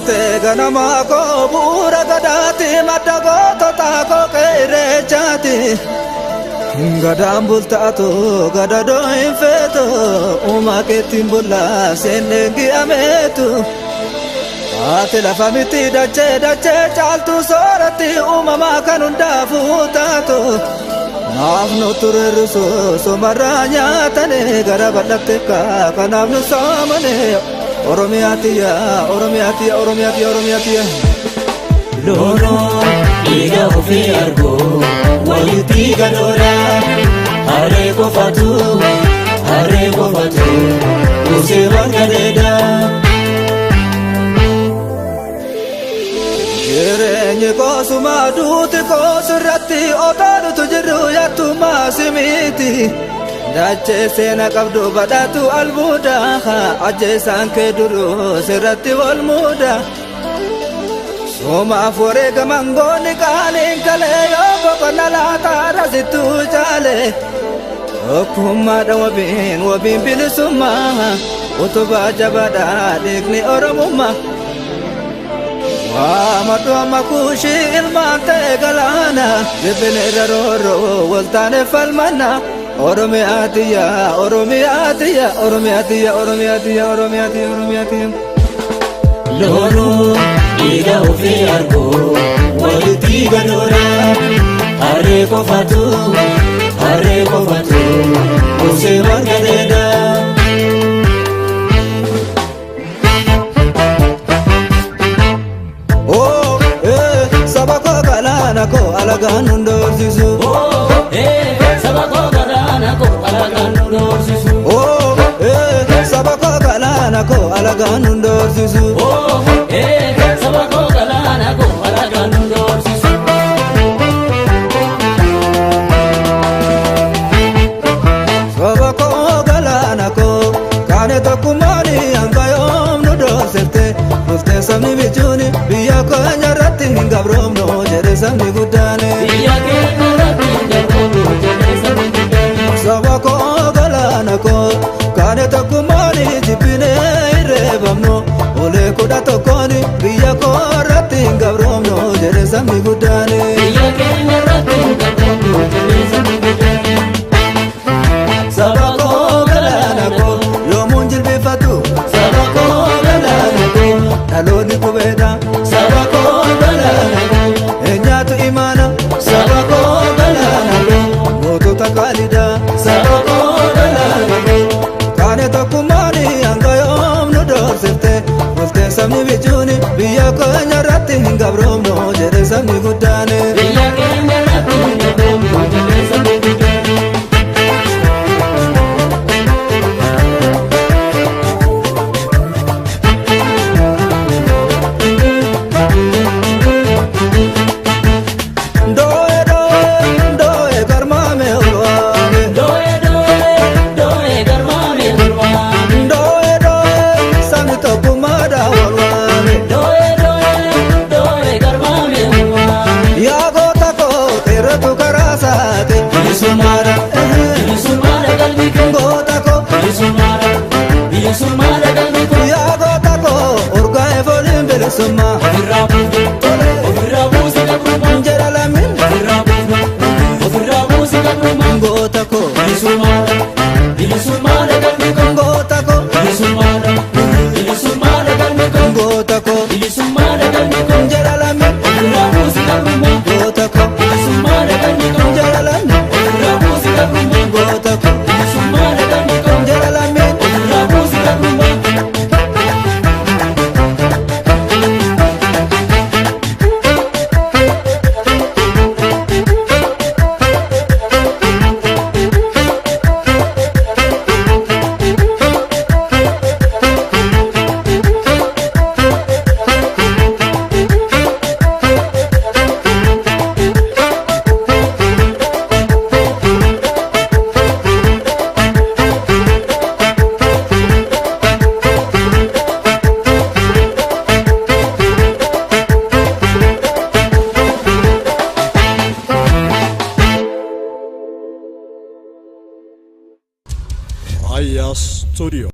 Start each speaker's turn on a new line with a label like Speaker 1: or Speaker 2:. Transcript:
Speaker 1: Murte ganama ko bura gadati madago tota ko kere chati gadam bultato gadado infeto uma ke timbulla senengi ametu ate la famiti dace chaltu sorati uma makanunda futato nafno turruso somaranya tane garabalatte ka kanavnu samane Oromiatia, Oromiatia, Oromiatia, Oromiatia.
Speaker 2: Lono, iga ofi argo, waliti gadora. Hare ko fatu, use wangadeda.
Speaker 1: Jirenye ko sumadu te ko surati otaru tujiru ya tu masimiti. Dace sena kabdu badatu albuda aje sanke duru serati wal muda Soma fore gamangoni kale kale yo kokonala tara situ jale Okuma da wabin bilisuma utuba jabada digni oromuma Wa madwa makushi ilmante galana jibne roro waltane falmana Oromiatia, Oromiatia, Oromiatia, Oromiatia, Oromiatia, Oromiatia.
Speaker 2: Lono, iga ofi argo, waliti gadora. Hare ko fatu, use wangadeda.
Speaker 1: Oh, sabako galana ko alagan zizu.
Speaker 2: Oh, sabako galana ko alagan zizu.
Speaker 1: Oh, sabako galana ko alagan zizu.
Speaker 2: Oh, sabako galana ko alagan zizu.
Speaker 1: Sabako galana ko kane to kumani angayom no dosete. Uste samni bijuni biya ko nyarati ngabrom no jere samni gudane.
Speaker 2: Biya ke nyarati ngabrom no jere samni gudane.
Speaker 1: Sabako galana ko kane to kumani jipine irebamno ole kuda to koni biya ko rati ngabrom no jere samni gudane.
Speaker 2: Biya ke nyarati ngabrom no jere samni gudane.
Speaker 1: Sabako galana ko yomunjil bifatu. Sabako galana ko taloni kubeda. Sabako galana ko enyatu imana. Sabako galana ko moto takalida. Sabako galana ko kane to kumani angayom no dosete. Uste samni bijuni biya ko nyarati ngabrom no jere samni gudane.
Speaker 2: Biya ke nyarati ngabrom no jere samni gudane.
Speaker 1: Suma Ofirabu sika kuma Njera lamin Ofirabu sika kuma Ngota ko Ilisumara kalmiko Ngota ko Ilisumara kalmiko Ngota ko Ilisumara kalmiko Njera lamin Ofirabu sika kuma Ngota ko Ilisumara kalmiko Njera lamin Ofirabu sika kuma Ngota ko Ilisumara kalmiko Njera lamin Ofirabu sika kuma
Speaker 3: Aya Studio.